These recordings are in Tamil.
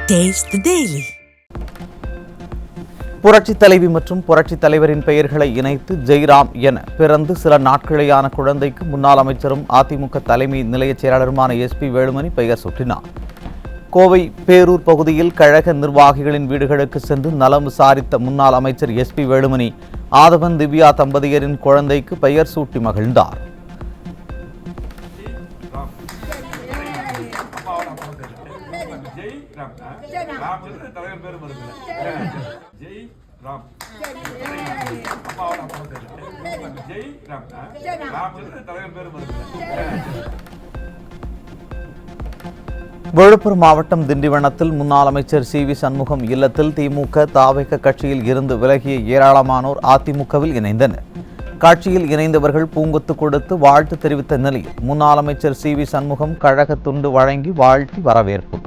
Taste the Daily. புரட்சித் தலைவி மற்றும் புரட்சித் தலைவரின் பெயர்களை இணைத்து ஜெய்ராம் என பிறந்து சில நாட்களேயான குழந்தைக்கு முன்னாள் அமைச்சரும் அதிமுக தலைமை நிலைய செயலாளருமான SP வேலுமணி பெயர் சூட்டினார். கோவை பேரூர் பகுதியில் கழக நிர்வாகிகளின் வீடுகளுக்கு சென்று நலம் விசாரித்த முன்னாள் அமைச்சர் SP வேலுமணி ஆதவன் திவ்யா தம்பதியரின் குழந்தைக்கு பெயர் சூட்டி மகிழ்ந்தார். விழுப்புரம் மாவட்டம் திண்டிவனத்தில் முன்னாள் அமைச்சர் CV சண்முகம் இல்லத்தில் திமுக தாவேக கட்சியில் இருந்து விலகிய ஏராளமானோர் அதிமுகவில் இணைந்தனர். கட்சியில் இணைந்தவர்கள் பூங்கொத்து கொடுத்து வாழ்த்து தெரிவித்த நிலையில் முன்னாள் அமைச்சர் CV சண்முகம் கழக துண்டு வழங்கி வாழ்த்தி வரவேற்பு.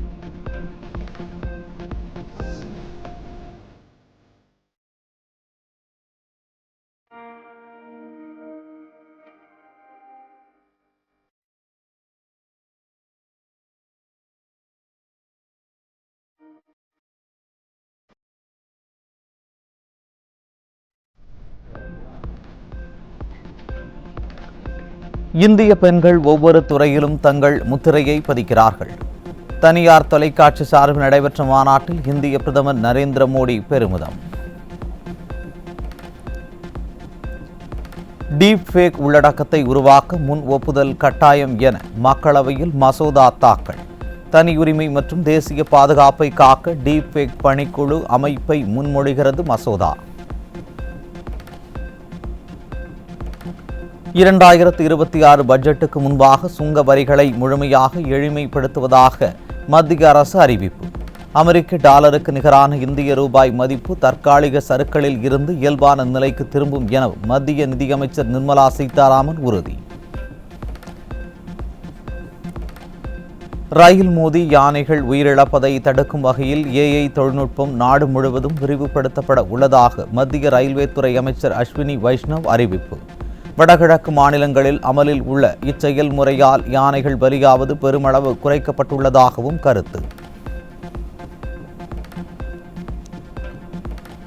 இந்திய பெண்கள் ஒவ்வொரு துறையிலும் தங்கள் முத்திரையை பதிக்கிறார்கள். தனியார் தொலைக்காட்சி சார்பில் நடைபெற்ற மாநாட்டில் இந்திய பிரதமர் நரேந்திர மோடி பெருமிதம். டீப் ஃபேக் உள்ளடக்கத்தை உருவாக்க முன் ஒப்புதல் கட்டாயம் என மக்களவையில் மசோதா தாக்கல். தனியுரிமை மற்றும் தேசிய பாதுகாப்பை காக்க டீப் ஃபேக் பணிக்குழு அமைப்பை முன்மொழிகிறது மசோதா. 2026 பட்ஜெட்டுக்கு முன்பாக சுங்க வரிகளை முழுமையாக எளிமைப்படுத்துவதாக மத்திய அரசு அறிவிப்பு. அமெரிக்க டாலருக்கு நிகரான இந்திய ரூபாய் மதிப்பு தற்காலிக சறுக்கலில் இருந்து இயல்பான நிலைக்கு திரும்பும் என மத்திய நிதியமைச்சர் நிர்மலா சீதாராமன் உறுதி. ரயில் மோதி யானைகள் உயிரிழப்பதை தடுக்கும் வகையில் AI தொழில்நுட்பம் நாடு முழுவதும் விரிவுபடுத்தப்பட உள்ளதாக மத்திய ரயில்வே துறை அமைச்சர் அஸ்வினி வைஷ்ணவ் அறிவிப்பு. வடகிழக்கு மாநிலங்களில் அமலில் உள்ள இச்செயல்முறையால் யானைகள் பலியாவது பெருமளவு குறைக்கப்பட்டுள்ளதாகவும் கருத்து.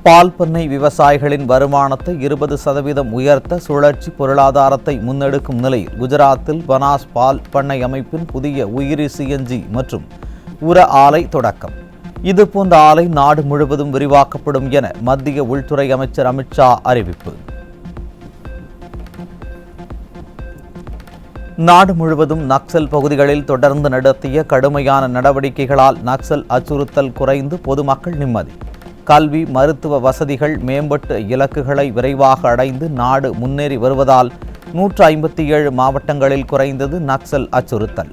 பால் பண்ணை விவசாயிகளின் வருமானத்தை 20% உயர்த்த சுழற்சி பொருளாதாரத்தை முன்னெடுக்கும் நிலையில் குஜராத்தில் பனாஸ் பால் பண்ணை அமைப்பின் புதிய உயிரி CNG மற்றும் உர ஆலை தொடக்கம். இதுபோன்ற ஆலை நாடு முழுவதும் விரிவாக்கப்படும் என மத்திய உள்துறை அமைச்சர் அமித்ஷா அறிவிப்பு. நாடு முழுவதும் நக்சல் பகுதிகளில் தொடர்ந்து நடத்திய கடுமையான நடவடிக்கைகளால் நக்சல் அச்சுறுத்தல் குறைந்து பொதுமக்கள் நிம்மதி. கல்வி மருத்துவ வசதிகள் மேம்பட்ட இலக்குகளை விரைவாக அடைந்து நாடு முன்னேறி வருவதால் 157 மாவட்டங்களில் குறைந்தது நக்சல் அச்சுறுத்தல்.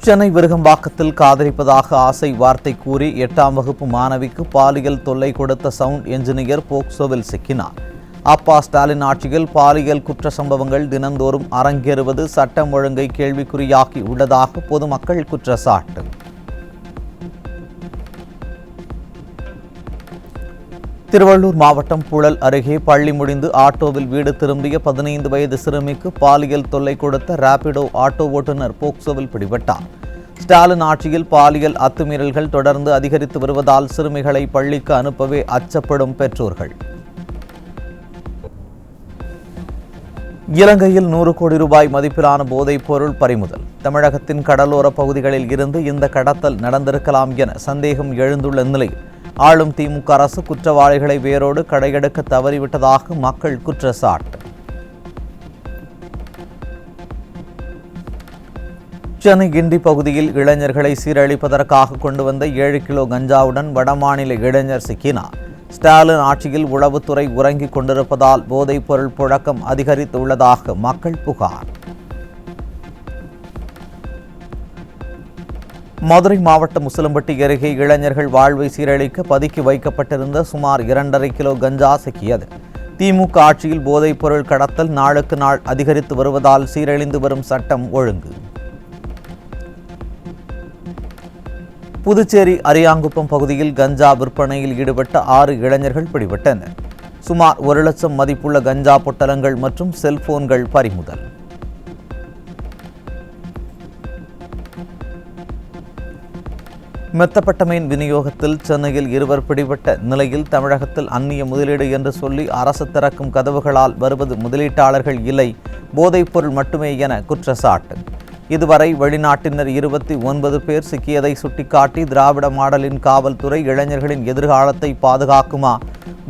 சென்னை விருகம்பாக்கத்தில் காதலிப்பதாக ஆசை வார்த்தை கூறி 8ஆம் வகுப்பு மாணவிக்கு பாலியல் தொல்லை கொடுத்த சவுண்ட் என்ஜினியர் போக்சோவில் சிக்கினார். அப்பா ஸ்டாலின் ஆட்சியில் பாலியல் குற்ற சம்பவங்கள் தினந்தோறும் அரங்கேறுவது சட்டம் ஒழுங்கை கேள்விக்குறியாகி உள்ளதாக பொதுமக்கள் குற்றச்சாட்டு. திருவள்ளூர் மாவட்டம் புழல் அருகே பள்ளி முடிந்து ஆட்டோவில் வீடு திரும்பிய 15 வயது சிறுமிக்கு பாலியல் தொல்லை கொடுத்த ராபிடோ ஆட்டோ ஓட்டுநர் போக்சோவில் பிடிபட்டார். ஸ்டாலின் ஆட்சியில் பாலியல் அத்துமீறல்கள் தொடர்ந்து அதிகரித்து வருவதால் சிறுமிகளை பள்ளிக்கு அனுப்பவே அச்சப்படும் பெற்றோர்கள். இலங்கையில் 100 கோடி ரூபாய் மதிப்பிலான போதைப் பொருள் பறிமுதல். தமிழகத்தின் கடலோர பகுதிகளில் இருந்து இந்த கடத்தல் நடந்திருக்கலாம் என சந்தேகம் எழுந்துள்ள நிலையில் ஆளும் திமுக அரசு குற்றவாளிகளை வேரோடு கடையெடுக்க தவறிவிட்டதாக மக்கள் குற்றச்சாட்டு. சென்னை கிண்டி பகுதியில் இளைஞர்களை சீரழிப்பதற்காக கொண்டு வந்த 7 கிலோ கஞ்சாவுடன் வடமாநில இளைஞர் சிக்கினார். ஸ்டாலின் ஆட்சியில் உளவுத்துறை உறங்கிக் கொண்டிருப்பதால் போதைப் பொருள் புழக்கம் அதிகரித்துள்ளதாக மக்கள் புகார். மதுரை மாவட்டம் முசலம்பட்டி அருகே இளைஞர்கள் வாழ்வை சீரழிக்க பதுக்கி வைக்கப்பட்டிருந்த சுமார் 2.5 கிலோ கஞ்சா சிக்கியது. திமுக ஆட்சியில் போதைப் பொருள் கடத்தல் நாளுக்கு நாள் அதிகரித்து வருவதால் சீரழிந்து வரும் சட்டம் ஒழுங்கு. புதுச்சேரி அரியாங்குப்பம் பகுதியில் கஞ்சா விற்பனையில் ஈடுபட்ட 6 இளைஞர்கள் பிடிபட்டனர். சுமார் 1 லட்சம் மதிப்புள்ள கஞ்சா பொட்டலங்கள் மற்றும் செல்போன்கள் பறிமுதல். மெத்தப்பட்ட மீன் விநியோகத்தில் சென்னையில் 2 பிடிபட்ட நிலையில் தமிழகத்தில் அந்நிய முதலீடு என்று சொல்லி அரசு திறக்கும் கதவுகளால் வருவது முதலீட்டாளர்கள் இல்லை, போதைப்பொருள் மட்டுமே என குற்றச்சாட்டு. இதுவரை வெளிநாட்டினர் 29 பேர் சிக்கியதை சுட்டிக்காட்டி திராவிட மாடலின் காவல்துறை இளைஞர்களின் எதிர்காலத்தை பாதுகாக்குமா,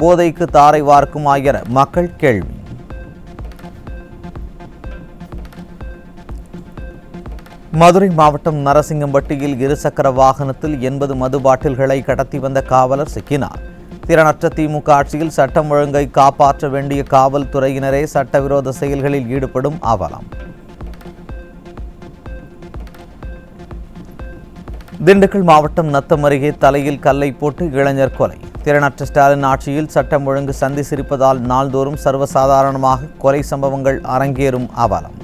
போதைக்கு தாரை வார்க்குமா என மக்கள் கேள்வி. மதுரை மாவட்டம் நரசிங்கம்பட்டியில் 2 சக்கர வாகனத்தில் 80 மது பாட்டில்களை கடத்தி வந்த காவலர் சிக்கினார். திறனற்ற திமுக ஆட்சியில் சட்டம் ஒழுங்கை காப்பாற்ற வேண்டிய காவல்துறையினரே சட்டவிரோத செயல்களில் ஈடுபடும் அவலம். திண்டுக்கல் மாவட்டம் நத்தம் அருகே தலையில் கல்லை போட்டு இளைஞர் கொலை. திறனற்ற ஸ்டாலின் ஆட்சியில் சட்டம் ஒழுங்கு சந்தி சிரிப்பதால் நாள்தோறும் சர்வசாதாரணமாக கொலை சம்பவங்கள் அரங்கேறும் அவலம்.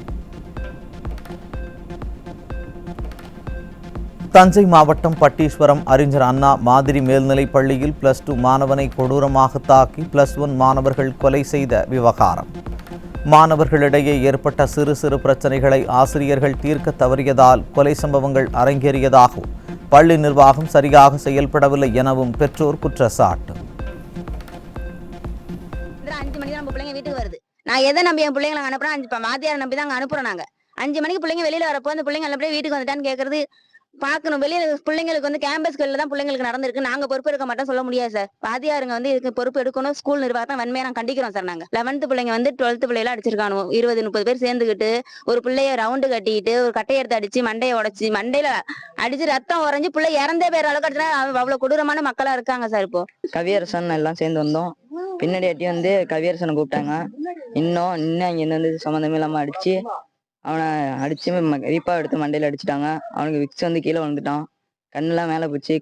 தஞ்சை மாவட்டம் பட்டீஸ்வரம் அறிஞர் அண்ணா மாதிரி மேல்நிலைப் பள்ளியில் +2 மாணவனை கொடூரமாக தாக்கி +1 மாணவர்கள் கொலை செய்த விவகாரம். மாணவர்களிடையே ஏற்பட்ட சிறு சிறு பிரச்சனைகளை ஆசிரியர்கள் தீர்க்க தவறியதால் கொலை சம்பவங்கள் அரங்கேறியதாகவும் பள்ளி நிர்வாகம் சரியாக செயல்படவில்லை எனவும் பெற்றோர் குற்றச்சாட்டு. 5 மணிக்கு நம்ம பிள்ளைங்க வீட்டுக்கு வருது. நான் எதை நம்பி என் பிள்ளைங்களை அனுப்புறேன், வாத்தியாரை நம்பி தான் அனுப்புறோம். நாங்க 5 மணிக்கு பிள்ளைங்க வெளியில வரப்போ அந்த பிள்ளைங்க நல்லபடியா வீட்டுக்கு வந்துட்டான்னு கேட்கறது பார்க்கணும். வெளியில பிள்ளைங்களுக்கு கேம்பஸ்களில் தான் பிள்ளைங்களுக்கு நடந்திருக்கு. நாங்க பொறுப்பு எடுக்க மாட்டோம், சொல்ல முடியாது சார். வாத்தியாருங்க இதுக்கு பொறுப்பு எடுக்கணும். ஸ்கூல் நிர்வாகத்தை வன்மையா நாங்கள் கண்டிக்கிறோம் சார். நாங்க 11th பிள்ளைங்க 12th பிள்ளைல அடிச்சிருக்கானோ 20-30 பேர் சேர்ந்துக்கிட்டு ஒரு பிள்ளைய ரவுண்டு கட்டிக்கிட்டு ஒரு கட்டையை எடுத்து அடிச்சு மண்டையை உடைச்சி மண்டையில அடிச்சு ரத்தம் உறைஞ்சு பிள்ளை இறந்தே பேர் அளவுக்கு அடிச்சுனா அவ்வளவு கொடூரமான மக்களா இருக்காங்க சார். இப்போ கவியரசன் எல்லாம் சேர்ந்து வந்தோம். பின்னாடி கவியரசனை கூப்பிட்டாங்க. இன்னும் இங்க சம்மந்தமே இல்லாம அடிச்சு அவனை அடிச்சு ரீப்பா எடுத்து மண்டையில அடிச்சுட்டாங்க. அவனுக்கு விக்ஸ் கீழே விழுந்துட்டான். கண்ணெல்லாம் மேல போச்சு.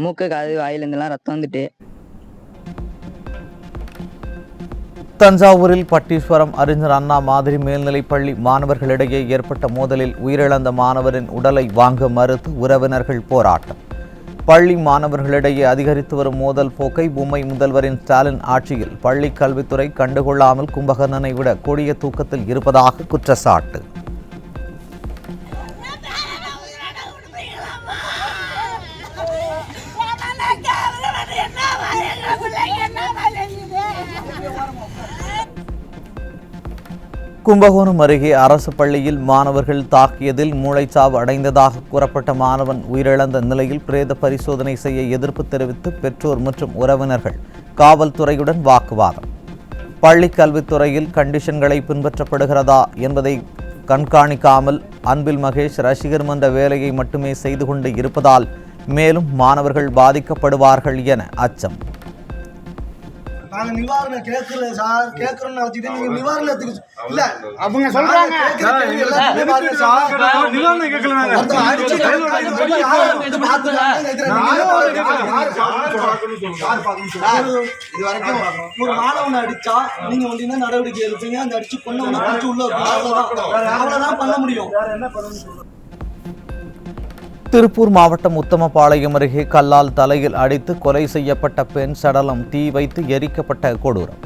மூக்கு காது வாயிலிருந்தெல்லாம் ரத்தம் வந்துட்டு. தஞ்சாவூரில் பட்டீஸ்வரம் அறிஞர் அண்ணா மாதிரி மேல்நிலைப் பள்ளி மாணவர்களிடையே ஏற்பட்ட மோதலில் உயிரிழந்த மாணவரின் உடலை வாங்க மறுத்து உறவினர்கள் போராட்டம். பள்ளி மாணவர்களிடையே அதிகரித்து வரும் மோதல் போக்கை பொம்மை முதல்வரின் ஸ்டாலின் ஆட்சியில் பள்ளி கல்வித்துறை கண்டுகொள்ளாமல் கும்பகர்ணனை விட கொடிய தூக்கத்தில் இருப்பதாக குற்றச்சாட்டு. கும்பகோணம் அருகே அரசு பள்ளியில் மாணவர்கள் தாக்கியதில் மூளைச்சாவு அடைந்ததாக கூறப்பட்ட மாணவன் உயிரிழந்த நிலையில் பிரேத பரிசோதனை செய்ய எதிர்ப்பு தெரிவித்து பெற்றோர் மற்றும் உறவினர்கள் காவல்துறையுடன் வாக்குவாதம். பள்ளி கல்வித்துறையில் கண்டிஷன்களை பின்பற்றப்படுகிறதா என்பதை கண்காணிக்காமல் அன்பில் மகேஷ் ரசிகர் மன்ற வேலையை மட்டுமே செய்து கொண்டு இருப்பதால் மேலும் மாணவர்கள் பாதிக்கப்படுவார்கள் என அச்சம். நாங்க நிவாரணம் கேட்கல சார், கேட்கறோம்னு வச்சுட்டு நீங்க நிவாரணத்துக்கு இல்ல அவங்க சொல்றாங்க நிவாரணம் கேட்கல. இது வரைக்கும் ஒரு மாணவனை அடிச்சா நீங்க என்ன நடவடிக்கை எடுப்பீங்க? அந்த அடிச்சு பொண்ணு பிடிச்சு உள்ள அவ்வளவுதான் பண்ண முடியும். திருப்பூர் மாவட்டம் உத்தமபாளையம் அருகே கல்லால் தலையில் அடித்து கொலை செய்யப்பட்ட பெண் சடலம் தீ வைத்து எரிக்கப்பட்ட கொடூரம்.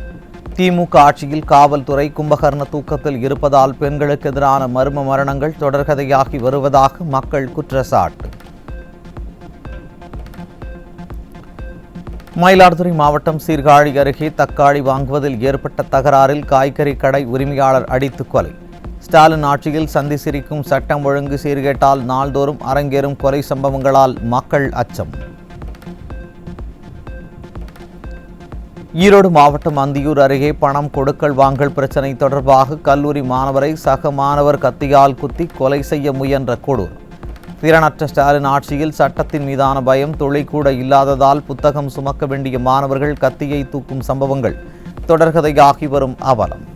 திமுக ஆட்சியில் காவல்துறை கும்பகர்ண தூக்கத்தில் இருப்பதால் பெண்களுக்கு எதிரான மர்ம மரணங்கள் தொடர்கதையாகி வருவதாக மக்கள் குற்றச்சாட்டு. மயிலாடுதுறை மாவட்டம் சீர்காழி அருகே தக்காளி வாங்குவதில் ஏற்பட்ட தகராறில் காய்கறி கடை உரிமையாளர் அடித்து கொலை. ஸ்டாலின் ஆட்சியில் சந்தி சிரிக்கும் சட்டம் ஒழுங்கு சீர்கேட்டால் நாள்தோறும் அரங்கேறும் கொலை சம்பவங்களால் மக்கள் அச்சம். ஈரோடு மாவட்டம் அந்தியூர் அருகே பணம் கொடுக்கல் வாங்கல் பிரச்சினை தொடர்பாக கல்லூரி மாணவரை சக மாணவர் கத்தியால் குத்தி கொலை செய்ய முயன்ற கொடூரம். திறனற்ற ஸ்டாலின் ஆட்சியில் சட்டத்தின் மீதான பயம் துளி கூட இல்லாததால் புத்தகம் சுமக்க வேண்டிய மாணவர்கள் கத்தியை தூக்கும் சம்பவங்கள் தொடர்கதையாகி வரும் அவலம்.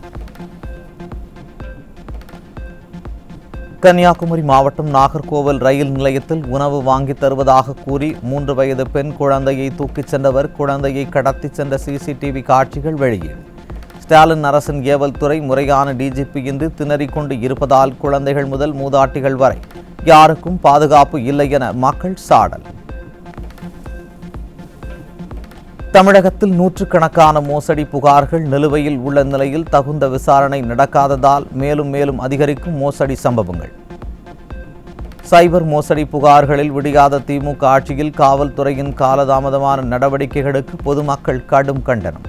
கன்னியாகுமரி மாவட்டம் நாகர்கோவில் ரயில் நிலையத்தில் உணவு வாங்கி தருவதாக கூறி 3 வயது பெண் குழந்தையை தூக்கிச் சென்றவர் குழந்தையை கடத்திச் சென்ற சிசிடிவி காட்சிகள் வெளியீடு. ஸ்டாலின் அரசின் ஏவல் துறை முறையான டிஜிபி இன்றி திணறிக்கொண்டு இருப்பதால் குழந்தைகள் முதல் மூதாட்டிகள் வரை யாருக்கும் பாதுகாப்பு இல்லை என மக்கள் சாடல். தமிழகத்தில் நூற்றுக்கணக்கான மோசடி புகார்கள் நிலுவையில் உள்ள நிலையில் தகுந்த விசாரணை நடக்காததால் மேலும் அதிகரிக்கும் மோசடி சம்பவங்கள். சைபர் மோசடி புகார்களில் விடியாத திமுக ஆட்சியில் காவல்துறையின் காலதாமதமான நடவடிக்கைகளுக்கு பொதுமக்கள் கடும் கண்டனம்.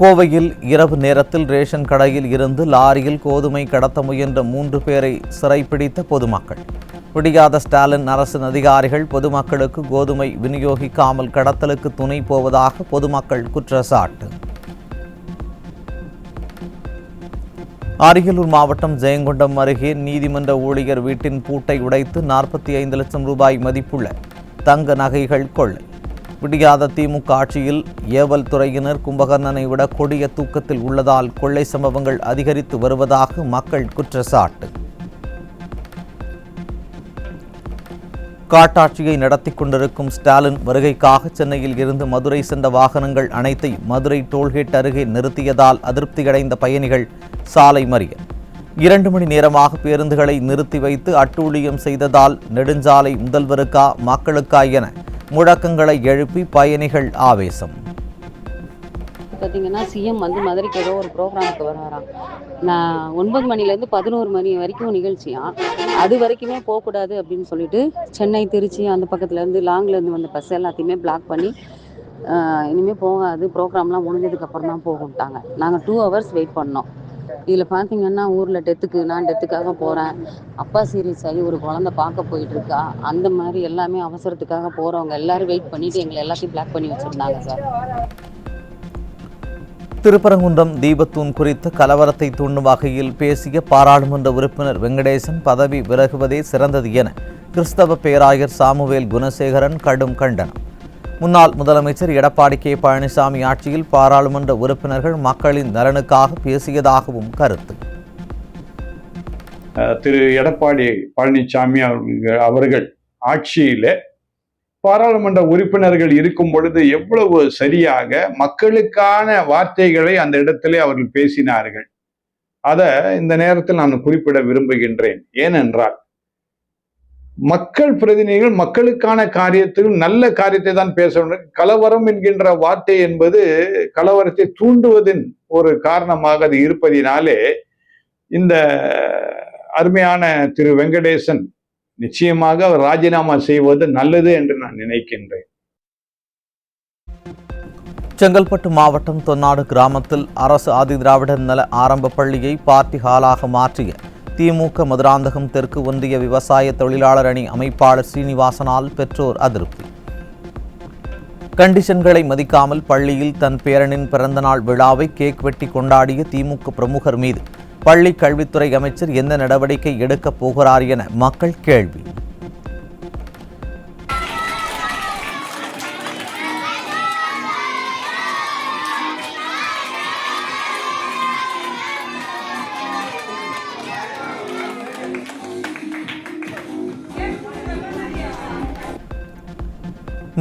கோவையில் இரவு நேரத்தில் ரேஷன் கடையில் இருந்து லாரியில் கோதுமை கடத்த முயன்ற 3 பேரை சிறைப்பிடித்த பொதுமக்கள். விடியாத ஸ்டாலின் அரசின் அதிகாரிகள் பொதுமக்களுக்கு கோதுமை விநியோகிக்காமல் கடத்தலுக்கு துணை போவதாக பொதுமக்கள் குற்றச்சாட்டு. அரியலூர் மாவட்டம் ஜெயங்கொண்டம் அருகே நீதிமன்ற ஊழியர் வீட்டின் பூட்டை உடைத்து 45 லட்சம் ரூபாய் மதிப்புள்ள தங்க நகைகள் கொள்ளை. விடியாத திமுக ஆட்சியில் ஏவல் துறையினர் கும்பகர்ணனை விட கொடிய தூக்கத்தில் உள்ளதால் கொள்ளை சம்பவங்கள் அதிகரித்து வருவதாக மக்கள் குற்றச்சாட்டு. காட்டாட்சியை நடத்தி கொண்டிருக்கும் ஸ்டாலின் வருகைக்காக சென்னையில் இருந்து மதுரை சென்ற வாகனங்கள் அனைத்தையும் மதுரை டோல்கேட் அருகே நிறுத்தியதால் அதிருப்தியடைந்த பயணிகள் சாலை மறியல். 2 மணி நேரமாக பேருந்துகளை நிறுத்தி வைத்து அட்டூழியம் செய்ததால் நெடுஞ்சாலை முதல்வருக்கா மக்களுக்கா என முழக்கங்களை எழுப்பி பயணிகள் ஆவேசம். பார்த்தீங்கன்னா சிஎம் வந்து மதுரைக்கு ஏதோ ஒரு ப்ரோக்ராமுக்கு வராராம். நான் 9 மணிலேருந்து 11 மணி வரைக்கும் நிகழ்ச்சியாம். அது வரைக்குமே போகக்கூடாது அப்படின்னு சொல்லிட்டு சென்னை திருச்சி அந்த பக்கத்துலேருந்து லாங்லேருந்து வந்த பஸ் எல்லாத்தையுமே பிளாக் பண்ணி இனிமேல் போகாது, ப்ரோக்ராம்லாம் முடிஞ்சதுக்கப்புறம் தான் போகும்ட்டாங்க. நாங்கள் 2 ஹவர்ஸ் வெயிட் பண்ணோம். இதில் பார்த்தீங்கன்னா ஊரில் நான் டெத்துக்காக போகிறேன், அப்பா சீரியஸ் ஆகி ஒரு குழந்தை பார்க்க போயிட்டுருக்கா, அந்த மாதிரி எல்லாமே அவசரத்துக்காக போகிறவங்க எல்லோரும் வெயிட் பண்ணிவிட்டு எங்களை எல்லாத்தையும் பிளாக் பண்ணி வச்சுருந்தாங்க சார். திருப்பரங்குன்றம் தீபத்தூண் குறித்த கலவரத்தை தூண்டும் வகையில் பேசிய பாராளுமன்ற உறுப்பினர் வெங்கடேசன் பதவி விலகுவதே சிறந்தது என கிறிஸ்தவ பேராயர் சாமுவேல் குணசேகரன் கடும் கண்டனம். முன்னாள் முதலமைச்சர் எடப்பாடி கே பழனிசாமி ஆட்சியில் பாராளுமன்ற உறுப்பினர்கள் மக்களின் நலனுக்காக பேசியதாகவும் கருத்து. திரு எடப்பாடி பழனிசாமி அவர்கள் ஆட்சியில பாராளுமன்ற உறுப்பினர்கள் இருக்கும் பொழுது எவ்வளவு சரியாக மக்களுக்கான வார்த்தைகளை அந்த இடத்திலே அவர்கள் பேசினார்கள். அதை இந்த நேரத்தில் நான் குறிப்பிட விரும்புகின்றேன். ஏனென்றால் மக்கள் பிரதிநிதிகள் மக்களுக்கான காரியத்தில் நல்ல காரியத்தை தான் பேச வேண்டும். கலவரம் என்கின்ற வார்த்தை என்பது கலவரத்தை தூண்டுவதின் ஒரு காரணமாக அது இருப்பதினாலே இந்த அருமையான திரு வெங்கடேசன் நிச்சயமாக அவர் ராஜினாமா செய்வது நல்லது என்று நான் நினைக்கின்றேன். செங்கல்பட்டு மாவட்டம் தொன்னாடு கிராமத்தில் அரசு ஆதிதிராவிடர் நல ஆரம்ப பள்ளியை பார்ட்டி ஹாலாக மாற்றிய திமுக மதுராந்தகம் தெற்கு ஒன்றிய விவசாய தொழிலாளர் அணி அமைப்பாளர் சீனிவாசனால் பெற்றோர் அதிருப்தி. கண்டிஷன்களை மதிக்காமல் பள்ளியில் தன் பேரனின் பிறந்தநாள் விழாவை கேக் வெட்டி கொண்டாடிய திமுக பிரமுகர் மீது பள்ளி கல்வித்துறை அமைச்சர் எந்த நடவடிக்கை எடுக்கப் போகிறார் என மக்கள் கேள்வி.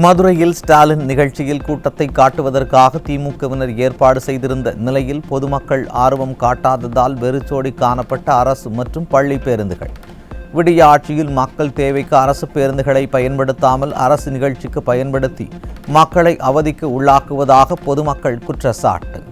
மதுரையில் ஸ்டாலின் நிகழ்ச்சியில் கூட்டத்தை காட்டுவதற்காக திமுகவினர் ஏற்பாடு செய்திருந்த நிலையில் பொதுமக்கள் ஆர்வம் காட்டாததால் வெறிச்சோடி காணப்பட்ட அரசு மற்றும் பள்ளி பேருந்துகள். விடிய ஆட்சியில் மக்கள் தேவைக்கு அரசு பேருந்துகளை பயன்படுத்தாமல் அரசு நிகழ்ச்சிக்கு பயன்படுத்தி மக்களை அவதிக்கு உள்ளாக்குவதாக பொதுமக்கள் குற்றச்சாட்டு.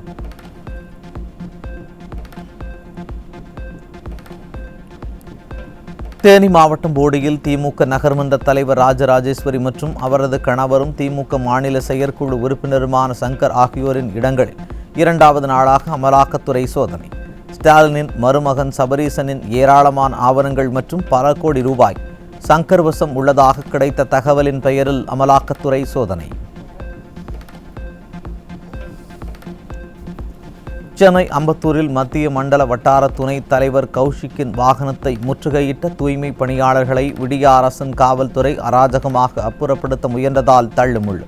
தேனி மாவட்டம் போடியில் திமுக நகர்மன்ற தலைவர் ராஜராஜேஸ்வரி மற்றும் அவரது கணவரும் திமுக மாநில செயற்குழு உறுப்பினருமான சங்கர் ஆகியோரின் இடங்களில் 2வது நாளாக அமலாக்கத்துறை சோதனை. ஸ்டாலினின் மருமகன் சபரீசனின் ஏராளமான ஆவணங்கள் மற்றும் பல கோடி ரூபாய் சங்கர் வசம் உள்ளதாக கிடைத்த தகவலின் பெயரில் அமலாக்கத்துறை சோதனை. சென்னை அம்பத்தூரில் மத்திய மண்டல வட்டார துணைத் தலைவர் கௌஷிக்கின் வாகனத்தை முற்றுகையிட்ட தூய்மை பணியாளர்களை விடிய அரசின் காவல்துறை அராஜகமாக அப்புறப்படுத்த முயன்றதால் தள்ளுமுள்ளு.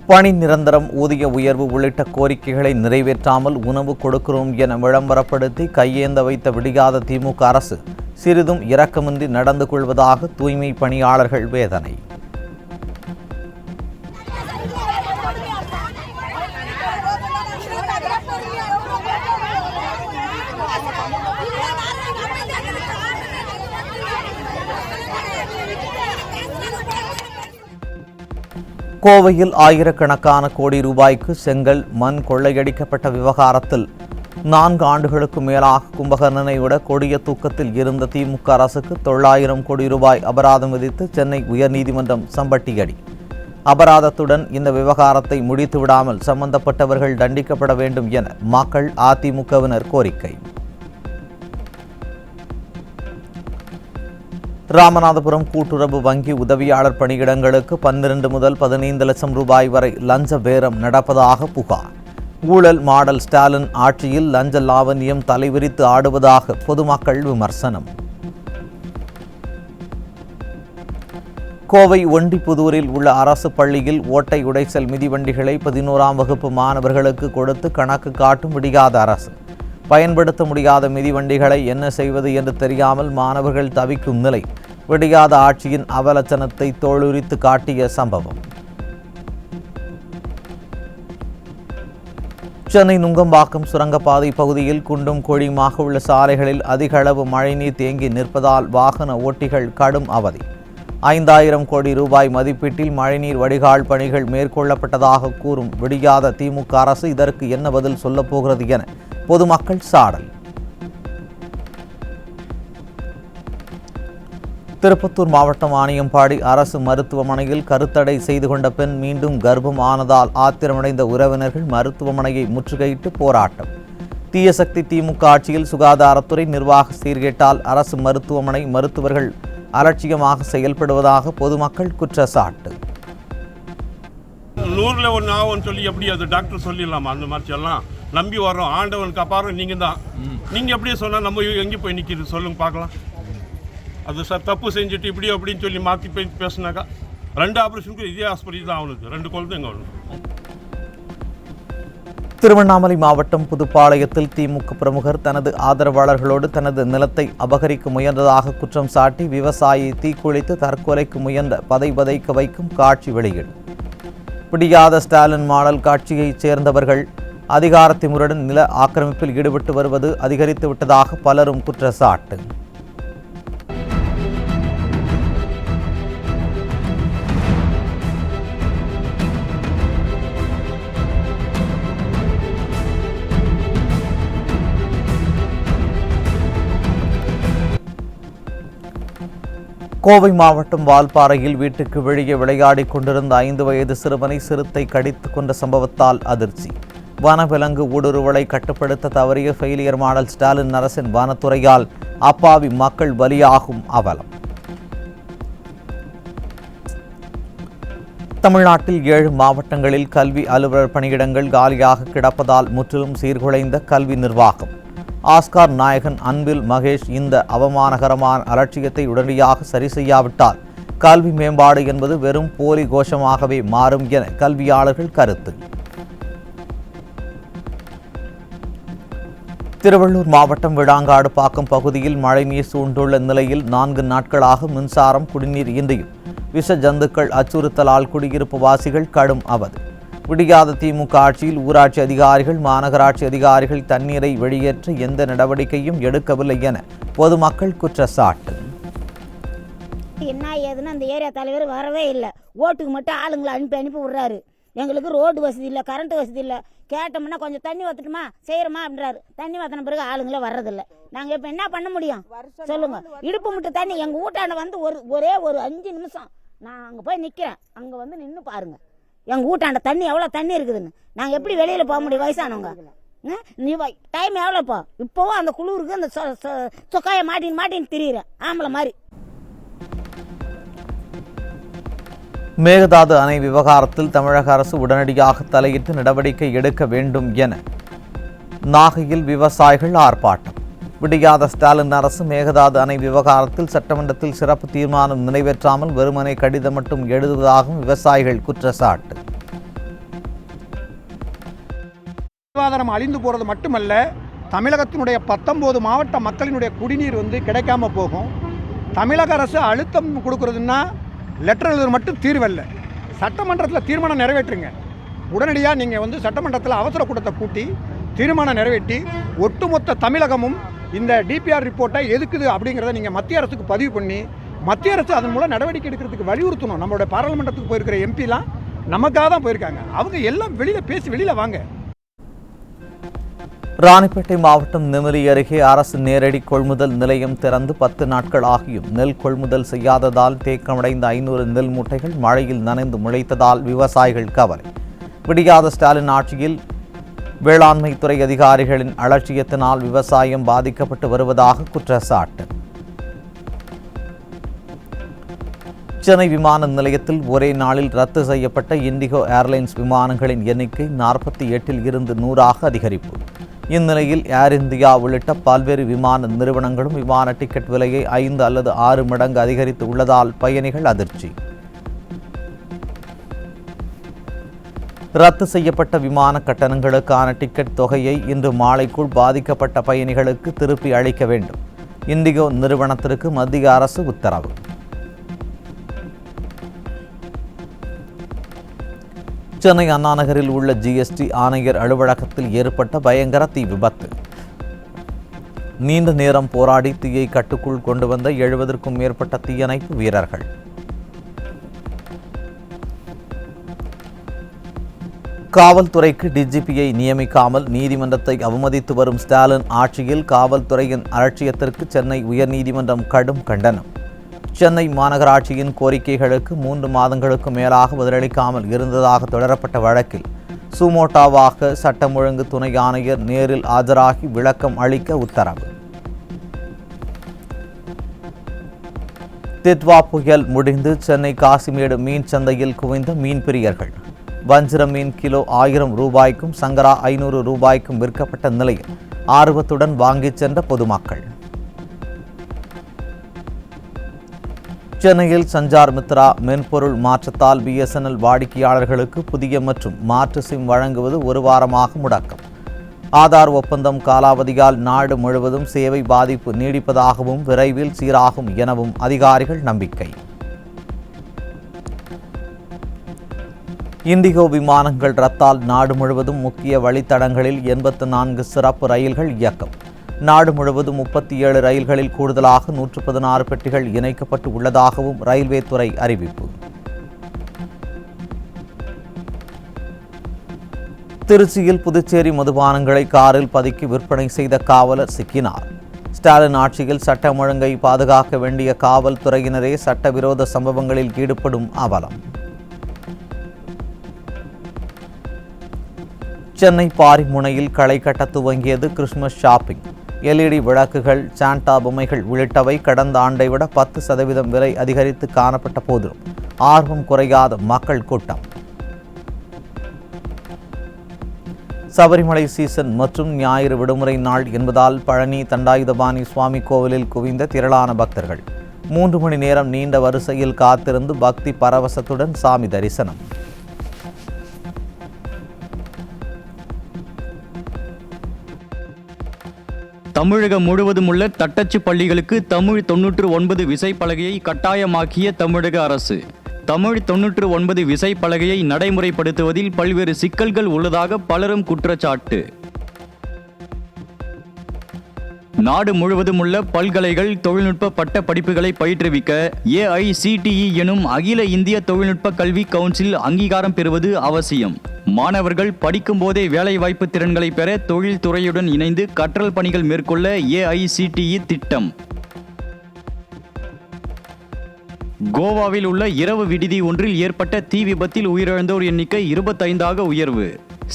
பணி நிரந்தரம், ஊதிய உயர்வு உள்ளிட்ட கோரிக்கைகளை நிறைவேற்றாமல் உணவு கொடுக்கிறோம் என விளம்பரப்படுத்தி கையேந்த வைத்த விடியாத திமுக அரசு சிறிதும் இரக்கமின்றி நடந்து கொள்வதாக தூய்மை பணியாளர்கள் வேதனை. கோவையில் ஆயிரக்கணக்கான கோடி ரூபாய்க்கு செங்கல் மண் கொள்ளையடிக்கப்பட்ட விவகாரத்தில் 4 ஆண்டுகளுக்கு மேலாக கும்பகர்ணனை விட கொடிய தூக்கத்தில் இருந்த திமுக அரசுக்கு 900 கோடி ரூபாய் அபராதம் விதித்து சென்னை உயர்நீதிமன்றம் சம்பட்டியடி. அபராதத்துடன் இந்த விவகாரத்தை முடித்து விடாமல் சம்பந்தப்பட்டவர்கள் தண்டிக்கப்பட வேண்டும் என மக்கள் அதிமுகவினர் கோரிக்கை. ராமநாதபுரம் கூட்டுறவு வங்கி உதவியாளர் பணியிடங்களுக்கு 12 முதல் 15 லட்சம் ரூபாய் வரை லஞ்ச பேரம் நடப்பதாக புகார். ஊழல் மாடல் ஸ்டாலின் ஆட்சியில் லஞ்ச லாவண்யம் தலைவிரித்து ஆடுவதாக பொதுமக்கள் விமர்சனம். கோவை ஒண்டிப்புதூரில் உள்ள அரசு பள்ளியில் ஓட்டை உடைசல் மிதிவண்டிகளை 11ஆம் வகுப்பு மாணவர்களுக்கு கொடுத்து கணக்கு காட்டும் விடியாத அரசு. பயன்படுத்த முடியாத மிதிவண்டிகளை என்ன செய்வது என்று தெரியாமல் மாணவர்கள் தவிக்கும் நிலை. விடியாத ஆட்சியின் அவலட்சணத்தை தோலுரித்து காட்டிய சம்பவம். சென்னை நுங்கம்பாக்கம் சுரங்கப்பாதை பகுதியில் குண்டும் குழியுமாக உள்ள சாலைகளில் அதிக அளவு மழைநீர் தேங்கி நிற்பதால் வாகன ஓட்டிகள் கடும் அவதி. 5000 கோடி ரூபாய் மதிப்பீட்டில் மழைநீர் வடிகால் பணிகள் மேற்கொள்ளப்பட்டதாக கூறும் விடியாத திமுக அரசு இதற்கு என்ன பதில் சொல்லப் போகிறது என பொதுமக்கள் சாடல். திருப்பத்தூர் மாவட்டம் ஆணியம்பாடி அரசு மருத்துவமனையில் கருத்தடை செய்து கொண்ட பெண் மீண்டும் கர்ப்பம் ஆனதால் ஆத்திரமடைந்த உறவினர்கள் மருத்துவமனையை முற்றுகையிட்டு போராட்டம். தீயசக்தி திமுக ஆட்சியில் சுகாதாரத்துறை நிர்வாக சீர்கேட்டால் அரசு மருத்துவமனை மருத்துவர்கள் அலட்சியமாக செயல்படுவதாக பொதுமக்கள் குற்றச்சாட்டு. 100ல் 1 ஆகும்னு சொல்லி எப்படி அது டாக்டர் சொல்லிடலாமா? அந்த மாதிரி எல்லாம் நம்பி வரோம். ஆண்டவன் காப்பாரு நீங்கள் தான். நீங்கள் எப்படியே சொன்னால் நம்ம எங்கே போய் நிற்கிது சொல்லுங்க பார்க்கலாம். அது சார் தப்பு செஞ்சுட்டு இப்படி அப்படின்னு சொல்லி மாற்றி போய் பேசினாக்கா 2 ஆப்ரேஷனுக்கு இதே ஹாஸ்பிட்டல் தான் அவனுக்கு 2 குழந்தைங்க அவனுக்கு. திருவண்ணாமலை மாவட்டம் புதுப்பாளையத்தில் திமுக பிரமுகர் தனது ஆதரவாளர்களோடு தனது நிலத்தை அபகரிக்க முயன்றதாக குற்றம் சாட்டி விவசாயி தீக்குளித்து தற்கொலைக்கு முயன்ற பதைபதைக்க வைக்கும் காட்சி வெளியீடு. பிடியாத ஸ்டாலின் மாடல் காட்சியைச் சேர்ந்தவர்கள் அதிகாரத்திமுறையுடன் நில ஆக்கிரமிப்பில் ஈடுபட்டு வருவது அதிகரித்து விட்டதாக பலரும் குற்றச்சாட்டு. கோவை மாவட்டம் வால்பாறையில் வீட்டுக்கு வெளியே விளையாடிக் கொண்டிருந்த 5 வயது சிறுவனை சிறுத்தை கடித்து கொண்ட சம்பவத்தால் அதிர்ச்சி. வனவிலங்கு ஊடுருவலை கட்டுப்படுத்த தவறிய ஃபெயிலியர் மாடல் ஸ்டாலின் அரசின் வனத்துறையால் அப்பாவி மக்கள் பலியாகும் அவலம். தமிழ்நாட்டில் 7 மாவட்டங்களில் கல்வி அலுவலர் பணியிடங்கள் காலியாக கிடப்பதால் முற்றிலும் சீர்குலைந்த கல்வி நிர்வாகம். ஆஸ்கார் நாயகன் அன்பில் மகேஷ் இந்த அவமானகரமான அலட்சியத்தை உடனடியாக சரி செய்யாவிட்டால் கல்வி மேம்பாடு என்பது வெறும் போலி கோஷமாகவே மாறும் என கல்வியாளர்கள் கருத்து. திருவள்ளூர் மாவட்டம் விடாங்காடு பாக்கம் பகுதியில் மழைநீர் சூழ்ந்துள்ள நிலையில் 4 நாட்களாக மின்சாரம் குடிநீர் இன்றியும் விஷ ஜந்துக்கள் அச்சுறுத்தலால் குடியிருப்பு வாசிகள் கடும் அவதி. விடியாத திமுக ஆட்சியில் ஊராட்சி அதிகாரிகள் மாநகராட்சி அதிகாரிகள் தண்ணீரை வெளியேற்ற எந்த நடவடிக்கையும் எடுக்கவில்லை என பொதுமக்கள் குற்றச்சாட்டு. என்ன ஏதுன்னு அந்த ஏரியா தலைவர் வரவே இல்லை. ஓட்டுக்கு மட்டும் ஆளுங்களை அனுப்பி விடுறாரு. எங்களுக்கு ரோடு வசதி இல்லை, கரண்ட் வசதி இல்லை. கேட்டோம்னா கொஞ்சம் தண்ணி ஊற்றட்டுமா செய்கிறோமா அப்படின்றாரு. தண்ணி ஊற்றின பிறகு ஆளுங்களே வர்றதில்லை. நாங்கள் இப்போ என்ன பண்ண முடியும் சொல்லுங்க? இடுப்பு மட்டும் தண்ணி எங்கள் வீட்டாண்ட வந்து ஒரே ஒரு 5 நிமிஷம் நான் அங்கே போய் நிற்கிறேன். அங்கே வந்து நின்று பாருங்க எங்கள் வீட்டாண்ட தண்ணி எவ்வளோ தண்ணி இருக்குதுன்னு. நாங்கள் எப்படி வெளியில் போக முடியும் வயசானவங்க? நீ டைம் எவ்வளோப்பா? இப்போவும் அந்த குளிருக்கு அந்த சொக்காயை மாட்டின்னு திரியிறேன் ஆம்பளை மாதிரி. மேகதாது அணை விவகாரத்தில் தமிழக அரசு உடனடியாக தலையிட்டு நடவடிக்கை எடுக்க வேண்டும் என நாகையில் விவசாயிகள் ஆர்ப்பாட்டம். விடியாத ஸ்டாலின் அரசு மேகதாது அணை விவகாரத்தில் சட்டமன்றத்தில் சிறப்பு தீர்மானம் நிறைவேற்றாமல் வெறுமனே கடிதம் மட்டும் எழுதுவதாகவும் விவசாயிகள் குற்றச்சாட்டு. வாழ்வாதாரம் அழிந்து போகிறது மட்டுமல்ல, தமிழகத்தினுடைய 19 மாவட்ட மக்களினுடைய குடிநீர் கிடைக்காம போகும். தமிழக அரசு அழுத்தம் கொடுக்கறதுன்னா லெட்டர் எழுதுறது மட்டும் தீர்வல்ல. சட்டமன்றத்தில் தீர்மானம் நிறைவேற்றுங்க. உடனடியாக நீங்கள் சட்டமன்றத்தில் அவசர கூட்டத்தை கூட்டி தீர்மானம் நிறைவேற்றி ஒட்டுமொத்த தமிழகமும் இந்த டிபிஆர் ரிப்போர்ட்டை எதுக்குது அப்படிங்கிறத நீங்கள் மத்திய அரசுக்கு பதிவு பண்ணி மத்திய அரசு அதன் மூலம் நடவடிக்கை எடுக்கிறதுக்கு வலியுறுத்தணும். நம்மளுடைய பாராளுமன்றத்துக்கு போயிருக்கிற எம்பிலாம் மத்திய அரசுக்கு பதிவு பண்ணி மத்திய அரசு அதன் மூலம் நடவடிக்கை எடுக்கிறதுக்கு வலியுறுத்தணும். நமக்காக தான் போயிருக்காங்க. அவங்க எல்லாம் வெளியில் பேசி வெளியில் வாங்க. ராணிப்பேட்டை மாவட்டம் நெமிலி அருகே அரசு நேரடி கொள்முதல் நிலையம் திறந்து 10 நாட்கள் ஆகியும் நெல் கொள்முதல் செய்யாததால் தேக்கமடைந்த 500 நெல் மூட்டைகள் மழையில் நனைந்து முளைத்ததால் விவசாயிகள் கவலை. விடியாத ஸ்டாலின் ஆட்சியில் வேளாண்மை துறை அதிகாரிகளின் அலட்சியத்தினால் விவசாயம் பாதிக்கப்பட்டு வருவதாக குற்றச்சாட்டு. சென்னை விமான நிலையத்தில் ஒரே நாளில் ரத்து செய்யப்பட்ட இண்டிகோ ஏர்லைன்ஸ் விமானங்களின் எண்ணிக்கை 48 இருந்து 100 அதிகரிப்பு. இந்நிலையில் ஏர் இந்தியா உள்ளிட்ட பல்வேறு விமான நிறுவனங்களும் விமான டிக்கெட் விலையை 5 அல்லது 6 மடங்கு அதிகரித்து உள்ளதால் பயணிகள் அதிர்ச்சி. ரத்து செய்யப்பட்ட விமான கட்டணங்களுக்கான டிக்கெட் தொகையை இன்று மாலைக்குள் பாதிக்கப்பட்ட பயணிகளுக்கு திருப்பி அளிக்க வேண்டும். இண்டிகோ நிறுவனத்திற்கு மத்திய அரசு உத்தரவு. சென்னை அண்ணா நகரில் உள்ள ஜிஎஸ்டி ஆணையர் அலுவலகத்தில் ஏற்பட்ட பயங்கர தீ விபத்து. நீண்ட நேரம் போராடி தீயை கட்டுக்குள் கொண்டு வந்த 70க்கும் மேற்பட்ட தீயணைப்பு வீரர்கள். காவல்துறைக்கு டிஜிபியை நியமிக்காமல் நீதிமன்றத்தை அவமதித்து வரும் ஸ்டாலின் ஆட்சியில் காவல்துறையின் அலட்சியத்திற்கு சென்னை உயர்நீதிமன்றம் கடும் கண்டனம். சென்னை மாநகராட்சியின் கோரிக்கைகளுக்கு 3 மாதங்களுக்கு மேலாக பதிலளிக்காமல் இருந்ததாக தொடரப்பட்ட வழக்கில் சுமோட்டாவாக சட்டம் ஒழுங்கு துணை ஆணையர் நேரில் ஆஜராகி விளக்கம் அளிக்க உத்தரவு. தித்வா புயல் முடிந்து சென்னை காசிமேடு மீன் சந்தையில் குவிந்த மீன் பிரியர்கள். வஞ்சிர மீன் கிலோ 1000 ரூபாய்க்கும் சங்கரா 500 ரூபாய்க்கும் விற்கப்பட்ட நிலையில் ஆர்வத்துடன் வாங்கிச் சென்ற பொதுமக்கள். சென்னையில் சஞ்சார் மித்ரா மென்பொருள் மாற்றத்தால் BSNL வாடிக்கையாளர்களுக்கு புதிய மற்றும் மாற்று சிம் வழங்குவது 1 வாரமாக முடக்கம். ஆதார் ஒப்பந்தம் காலாவதியால் நாடு முழுவதும் சேவை பாதிப்பு நீடிப்பதாகவும் விரைவில் சீராகும் எனவும் அதிகாரிகள் நம்பிக்கை. இண்டிகோ விமானங்கள் ரத்தால் நாடு முழுவதும் முக்கிய வழித்தடங்களில் 84 சிறப்பு ரயில்கள் இயக்கம். நாடு முழுவதும் 37 ரயில்களில் கூடுதலாக 116 பெட்டிகள் இணைக்கப்பட்டு உள்ளதாகவும் ரயில்வே துறை அறிவிப்பு. திருச்சியில் புதுச்சேரி மதுபானங்களை காரில் பதுக்கி விற்பனை செய்த காவலர் சிக்கினார். ஸ்டாலின் ஆட்சியில் சட்டம் ஒழுங்கை பாதுகாக்க வேண்டிய காவல்துறையினரே சட்டவிரோத சம்பவங்களில் ஈடுபடும் அவலம். சென்னை பாரிமுனையில் களை கட்ட துவங்கியது கிறிஸ்துமஸ் ஷாப்பிங். LED விளக்குகள், சாண்டா பொம்மைகள் உள்ளிட்டவை கடந்த ஆண்டை விட 10% விலை அதிகரித்து காணப்பட்ட போதிலும் ஆர்வம் குறையாத மக்கள் கூட்டம். சபரிமலை சீசன் மற்றும் ஞாயிறு விடுமுறை நாள் என்பதால் பழனி தண்டாயுதபாணி சுவாமி கோவிலில் குவிந்த திரளான பக்தர்கள் 3 மணி நேரம் நீண்ட வரிசையில் காத்திருந்து பக்தி பரவசத்துடன் சாமி தரிசனம். தமிழகம் முழுவதும் உள்ள தட்டச்சு பள்ளிகளுக்கு தமிழ் 99 விசைப்பலகையை கட்டாயமாக்கிய தமிழக அரசு. தமிழ் 99 விசைப்பலகையை நடைமுறைப்படுத்துவதில் பல்வேறு சிக்கல்கள் உள்ளதாக பலரும் குற்றச்சாட்டு. நாடு முழுவதும் உள்ள பல்கலைகள் தொழில்நுட்ப பட்ட படிப்புகளை பயிற்றுவிக்க AICTE எனும் அகில இந்திய தொழில்நுட்ப கல்வி கவுன்சில் அங்கீகாரம் பெறுவது அவசியம். மாணவர்கள் படிக்கும் போதே வேலைவாய்ப்பு திறன்களை பெற தொழில்துறையுடன் இணைந்து கற்றல் பணிகள் மேற்கொள்ள AICTE திட்டம். கோவாவில் உள்ள இரவு விடுதி ஒன்றில் ஏற்பட்ட தீ விபத்தில் உயிரிழந்தோர் எண்ணிக்கை 25 உயர்வு.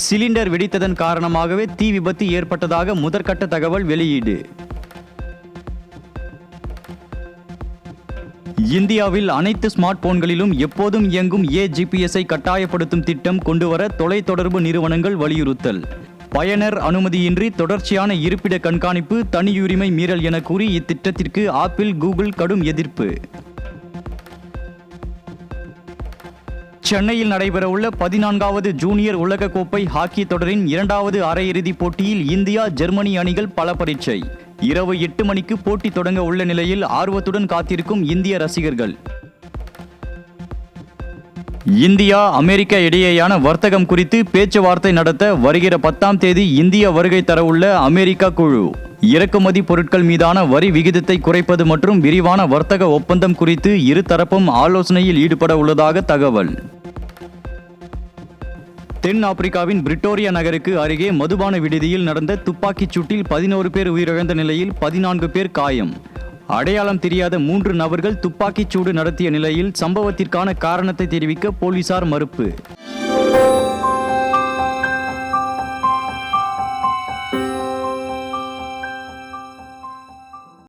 சிலிண்டர் வெடித்ததன் காரணமாகவே தீ விபத்து ஏற்பட்டதாக முதற்கட்ட தகவல் வெளியீடு. இந்தியாவில் அனைத்து ஸ்மார்ட் போன்களிலும் எப்போதும் இயங்கும் GPS-ஐ கட்டாயப்படுத்தும் திட்டம் கொண்டுவர தொலைத்தொடர்பு நிறுவனங்கள் வலியுறுத்தல். பயனர் அனுமதியின்றி தொடர்ச்சியான இருப்பிட கண்காணிப்பு தனியுரிமை மீறல் என கூறி இத்திட்டத்திற்கு ஆப்பிள், கூகுள் கடும் எதிர்ப்பு. சென்னையில் நடைபெறவுள்ள 14வது ஜூனியர் உலகக்கோப்பை ஹாக்கி தொடரின் 2வது அரையிறுதிப் போட்டியில் இந்தியா, ஜெர்மனி அணிகள் பல பரீட்சை. இரவு 8 மணிக்கு போட்டி தொடங்க உள்ள நிலையில் ஆர்வத்துடன் காத்திருக்கும் இந்திய ரசிகர்கள். இந்தியா, அமெரிக்கா இடையேயான வர்த்தகம் குறித்து பேச்சுவார்த்தை நடத்த வருகிற 10ஆம் தேதி இந்திய வருகை தரவுள்ள அமெரிக்கா குழு. இறக்குமதி பொருட்கள் மீதான வரி விகிதத்தை குறைப்பது மற்றும் விரிவான வர்த்தக ஒப்பந்தம் குறித்து இரு தரப்பும் ஆலோசனையில் ஈடுபட உள்ளதாக தகவல். தென் ஆப்பிரிக்காவின் பிரிட்டோரியா நகருக்கு அருகே மதுபான விடுதியில் நடந்த துப்பாக்கிச் சூட்டில் 11 பேர் உயிரிழந்த நிலையில் 14 பேர் காயம். அடையாளம் தெரியாத 3 நபர்கள் துப்பாக்கிச் சூடு நடத்திய நிலையில் சம்பவத்திற்கான காரணத்தை தெரிவிக்க போலீசார் மறுப்பு.